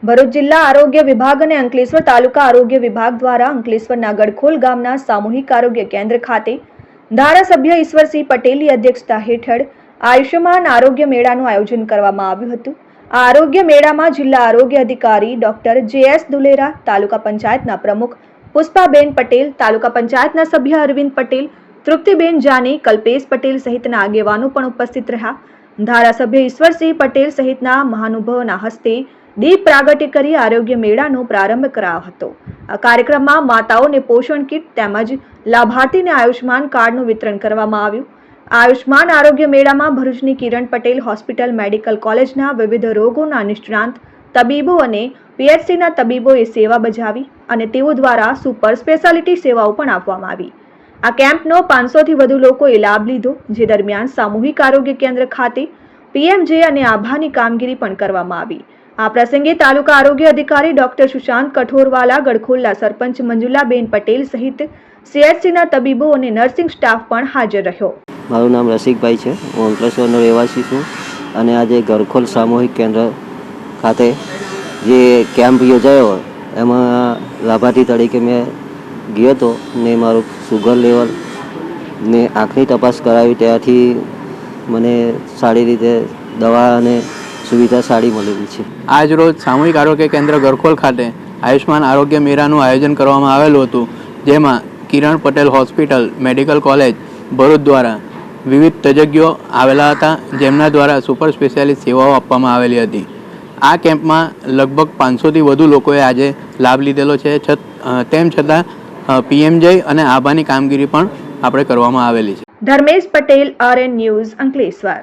ભરૂચ જિલ્લા આરોગ્ય વિભાગ અને અંકલેશ્વર તાલુકા આરોગ્ય વિભાગ દ્વારા અંકલેશ્વરના ગડખોલ ગામના સામૂહિક આરોગ્ય કેન્દ્ર ખાતે ધારાસભ્ય ઈશ્વરસિંહ પટેલની અધ્યક્ષતા હેઠળ આયુષ્યમાન આરોગ્ય મેળાનું આયોજન કરવામાં આવ્યું હતું। આ આરોગ્ય મેળામાં જિલ્લા આરોગ્ય અધિકારી ડોક્ટર જે.એસ. દુલેરા, તાલુકા પંચાયતના પ્રમુખ પુષ્પાબેન પટેલ, તાલુકા પંચાયતના સભ્ય અરવિંદ પટેલ, તૃપ્તિબેન જાની, કલ્પેશ પટેલ સહિતના આગેવાનો પણ ઉપસ્થિત રહ્યા। ધારાસભ્ય ઈશ્વરસિંહ પટેલ સહિતના મહાનુભાવોના હસ્તે દીપ પ્રાગટ્ય કરી આરોગ્ય મેળાનો પ્રારંભ કરાયો હતો। આ કાર્યક્રમમાં માતાઓને પોષણ કીટ તેમજ લાભાર્થીને આયુષ્માન કાર્ડનું વિતરણ કરવામાં આવ્યું। આયુષ્માન આરોગ્ય મેળામાં ભરૂચની કિરણ પટેલ હોસ્પિટલ મેડિકલ કોલેજના વિવિધ રોગોના નિષ્ણાંત તબીબો અને પીએચસીના તબીબોએ સેવા બજાવી અને તેઓ દ્વારા સુપર સ્પેશિયાલિટી સેવાઓ પણ આપવામાં આવી। આ કેમ્પનો 500થી વધુ લોકોએ લાભ લીધો, જે દરમિયાન સામૂહિક આરોગ્ય કેન્દ્ર ખાતે પીએમજે અને આભાની કામગીરી પણ કરવામાં આવી। આ પ્રસંગે તાલુકા આરોગ્ય અધિકારી ડોક્ટર સુશાંત કઠોરવાલા, ગડખોલના સરપંચ મંજુલાબેન પટેલ સહિત સીએચસીના તબીબો અને નર્સિંગ સ્ટાફ પણ હાજર રહ્યો। મારું નામ રસિકભાઈ છે, હું અંકલેશ્વરનો રહેવાસી છું અને આજે ગડખોલ સામૂહિક કેન્દ્ર ખાતે જે કેમ્પ યોજાયો એમાં લાભાર્થી તરીકે મેં ગયો હતો ને મારું સુગર લેવલ ને આંખની તપાસ કરાવી, ત્યાંથી મને સારી રીતે દવા અને સુવિધા સારી મળેલી છે। આજ રોજ સામૂહિક આરોગ્ય કેન્દ્ર ગડખોલ ખાતે આયુષ્માન આરોગ્ય મેળાનું આયોજન કરવામાં આવેલું હતું, જેમાં Kiran Patel hospital medical college Bharuch દ્વારા વિવિધ તજજ્ઞો આવેલા હતા, જેમના દ્વારા સુપર સ્પેશિયાલિસ્ટ સેવાઓ આપવામાં આવેલી હતી। આ કેમ્પમાં લગભગ 500થી વધુ લોકોએ આજે લાભ લીધેલો છે। તેમ છતાં પીએમજે અને આભાની કામગીરી પણ આપણે કરવામાં આવેલી છે। Dharmesh Patel, RN news, Ankleshwar.